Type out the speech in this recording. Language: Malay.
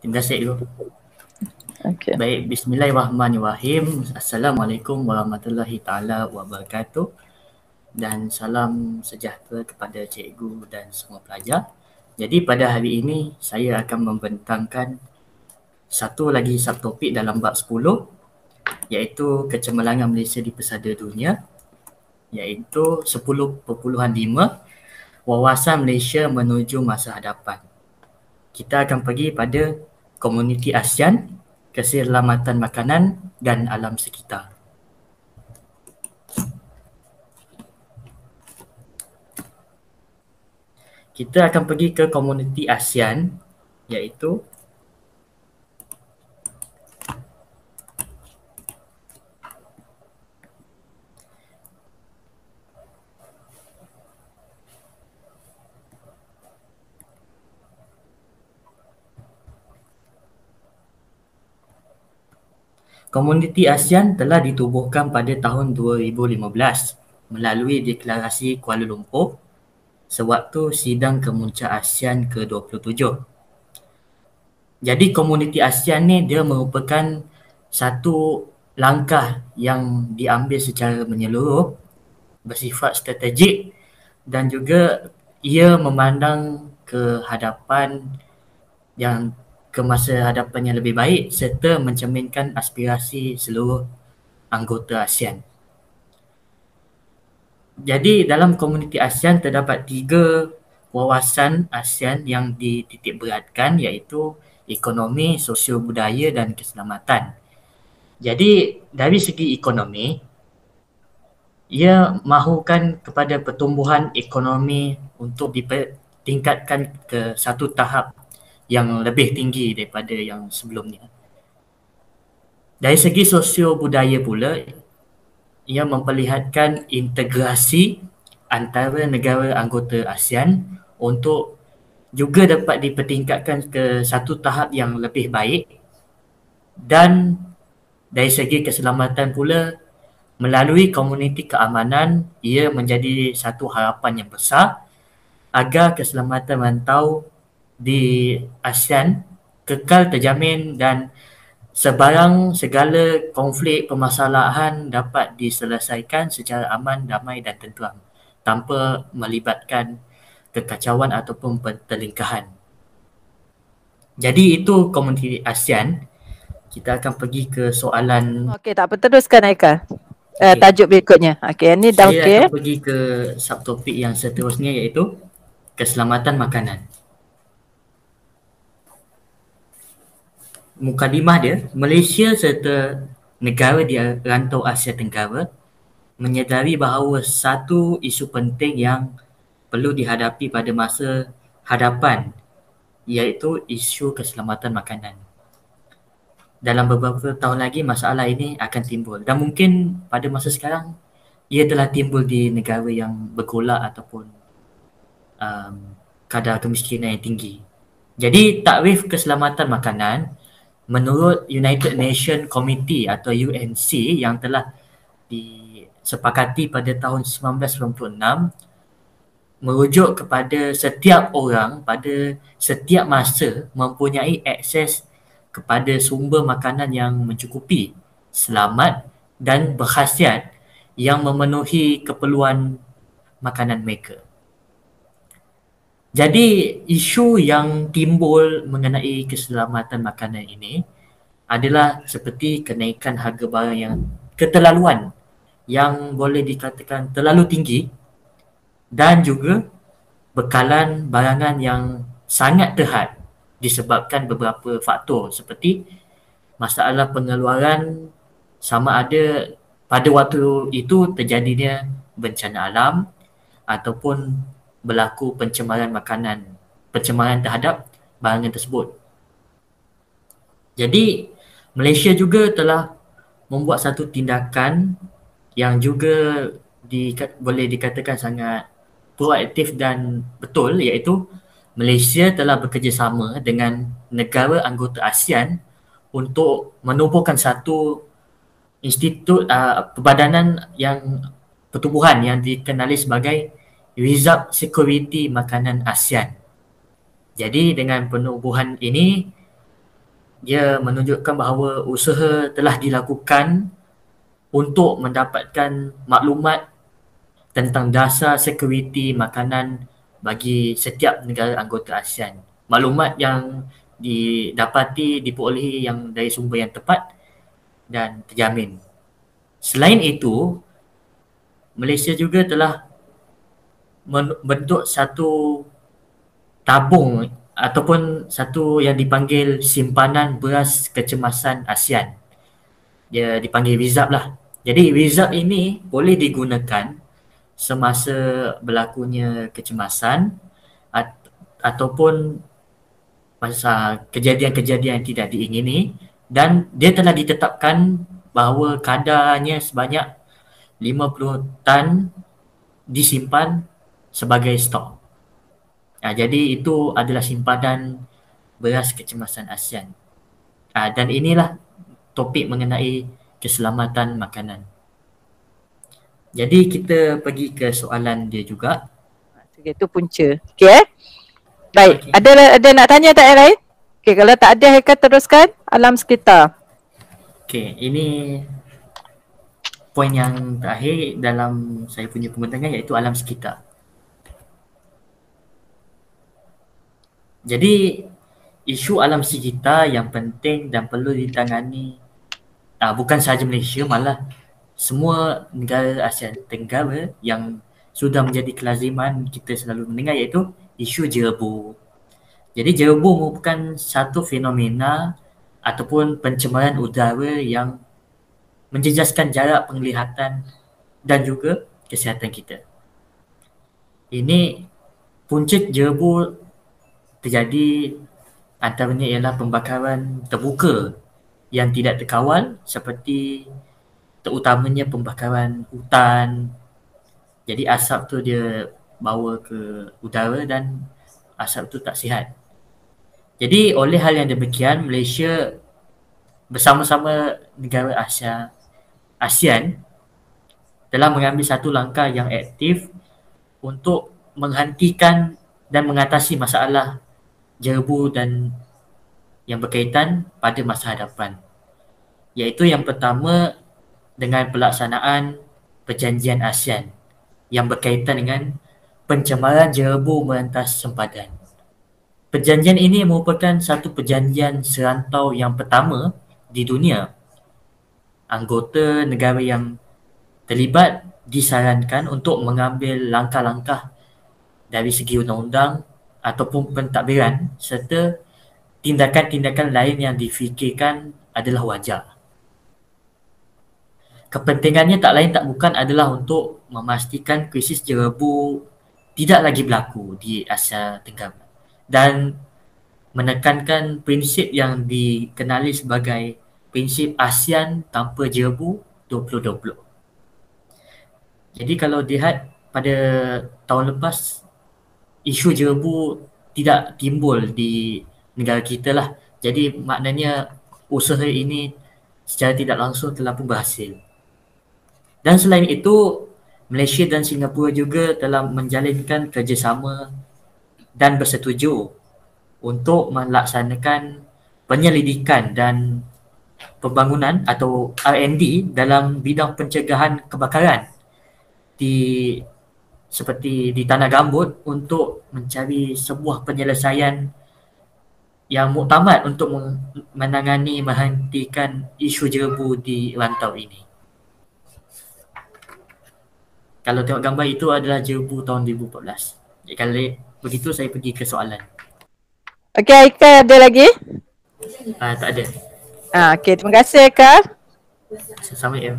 Dah set dulu. Okey. Baik, bismillahirrahmanirrahim. Assalamualaikum warahmatullahi taala wabarakatuh. Dan salam sejahtera kepada cikgu dan semua pelajar. Jadi pada hari ini saya akan membentangkan satu lagi subtopik dalam bab 10, iaitu kecemerlangan Malaysia di pesada dunia, iaitu 10.5 wawasan Malaysia menuju masa hadapan. Kita akan pergi pada komuniti ASEAN, keselamatan makanan dan alam sekitar. Kita akan pergi ke komuniti ASEAN, iaitu Komuniti ASEAN telah ditubuhkan pada tahun 2015 melalui Deklarasi Kuala Lumpur sewaktu sidang kemuncak ASEAN ke-27. Jadi komuniti ASEAN ni dia merupakan satu langkah yang diambil secara menyeluruh, bersifat strategik dan juga ia memandang ke hadapan yang ke masa hadapan yang lebih baik serta mencerminkan aspirasi seluruh anggota ASEAN. Jadi dalam komuniti ASEAN terdapat 3 wawasan ASEAN yang dititikberatkan, iaitu ekonomi, sosio budaya dan keselamatan. Jadi dari segi ekonomi, ia mahukan kepada pertumbuhan ekonomi untuk ditingkatkan ke satu tahap yang lebih tinggi daripada yang sebelumnya. Dari segi sosio budaya pula, ia memperlihatkan integrasi antara negara anggota ASEAN untuk juga dapat dipertingkatkan ke satu tahap yang lebih baik, dan dari segi keselamatan pula, melalui komuniti keamanan, ia menjadi satu harapan yang besar agar keselamatan rantau di ASEAN kekal terjamin dan segala konflik permasalahan dapat diselesaikan secara aman, damai dan tenteram tanpa melibatkan kekacauan ataupun pertelingkahan. Jadi itu komuniti ASEAN. Kita akan pergi ke soalan. Okey, tak apa, teruskan Haikal. Okey. Tajuk berikutnya. Okey, ini dah Saya okey. akan pergi ke subtopik yang seterusnya, iaitu keselamatan makanan. Mukadimah dia, Malaysia serta negara di rantau Asia Tenggara menyedari bahawa satu isu penting yang perlu dihadapi pada masa hadapan, iaitu isu keselamatan makanan. Dalam beberapa tahun lagi masalah ini akan timbul, dan mungkin pada masa sekarang ia telah timbul di negara yang bergolak ataupun kadar kemiskinan yang tinggi. Jadi takrif keselamatan makanan menurut United Nations Committee atau UNC yang telah disepakati pada tahun 1996 merujuk kepada setiap orang pada setiap masa mempunyai akses kepada sumber makanan yang mencukupi, selamat dan berkhasiat yang memenuhi keperluan makanan mereka. Jadi isu yang timbul mengenai keselamatan makanan ini adalah seperti kenaikan harga barang yang keterlaluan, yang boleh dikatakan terlalu tinggi, dan juga bekalan barangan yang sangat terhad disebabkan beberapa faktor seperti masalah pengeluaran, sama ada pada waktu itu terjadinya bencana alam ataupun berlaku pencemaran makanan, pencemaran terhadap barangan tersebut. Jadi Malaysia juga telah membuat satu tindakan yang juga boleh dikatakan sangat proaktif dan betul, iaitu Malaysia telah bekerjasama dengan negara anggota ASEAN untuk menubuhkan satu institut perbadanan yang pertubuhan yang dikenali sebagai Result Security Makanan ASEAN. Jadi dengan penubuhan ini, dia menunjukkan bahawa usaha telah dilakukan untuk mendapatkan maklumat tentang dasar sekuriti makanan bagi setiap negara anggota ASEAN. Maklumat yang didapati diperolehi yang dari sumber yang tepat dan terjamin. Selain itu, Malaysia juga telah membentuk satu tabung ataupun satu yang dipanggil simpanan beras kecemasan ASEAN. Dia dipanggil reserve lah. Jadi reserve ini boleh digunakan semasa berlakunya kecemasan ataupun masa kejadian-kejadian yang tidak diingini, dan dia telah ditetapkan bahawa kadarnya sebanyak 50 tan disimpan sebagai stok. Jadi itu adalah simpanan beras kecemasan ASEAN. Dan inilah topik mengenai keselamatan makanan. Jadi kita pergi ke soalan dia juga. Okay, itu punca. Okay. Baik, okay. Ada nak tanya tak yang lain? Okay, kalau tak ada Haikal teruskan alam sekitar. Okay, ini poin yang terakhir dalam saya punya pembentangan iaitu alam sekitar. Jadi isu alam sekitar yang penting dan perlu ditangani bukan sahaja Malaysia, malah semua negara Asia Tenggara yang sudah menjadi kelaziman kita selalu mendengar iaitu isu jerebu. Jadi jerebu merupakan satu fenomena ataupun pencemaran udara yang menjejaskan jarak penglihatan dan juga kesihatan kita. Ini punca jerebu terjadi antaranya ialah pembakaran terbuka yang tidak terkawal seperti terutamanya pembakaran hutan. Jadi asap tu dia bawa ke udara dan asap tu tak sihat. Jadi oleh hal yang demikian, Malaysia bersama-sama negara ASEAN telah mengambil satu langkah yang aktif untuk menghentikan dan mengatasi masalah jerebu dan yang berkaitan pada masa hadapan. Iaitu yang pertama dengan pelaksanaan perjanjian ASEAN yang berkaitan dengan pencemaran jerebu merentas sempadan. Perjanjian ini merupakan satu perjanjian serantau yang pertama di dunia. Anggota negara yang terlibat disarankan untuk mengambil langkah-langkah dari segi undang-undang ataupun pentadbiran serta tindakan-tindakan lain yang difikirkan adalah wajar. Kepentingannya tak lain tak bukan adalah untuk memastikan krisis jerebu tidak lagi berlaku di Asia Tenggara dan menekankan prinsip yang dikenali sebagai prinsip ASEAN tanpa jerebu 2020. Jadi kalau dilihat pada tahun lepas, isu jerebu tidak timbul di negara kita lah. Jadi maknanya usaha ini secara tidak langsung telah pun berhasil. Dan selain itu, Malaysia dan Singapura juga telah menjalinkan kerjasama dan bersetuju untuk melaksanakan penyelidikan dan pembangunan atau R&D dalam bidang pencegahan kebakaran seperti di Tanah Gambut untuk mencari sebuah penyelesaian yang muktamad untuk menghentikan isu jerebu di rantau ini. Kalau tengok gambar itu adalah jerebu tahun 2014. Jadi kalau begitu saya pergi ke soalan. Okey, Aika ada lagi? Tak ada. Okey, terima kasih Aika. Sama-sama ya.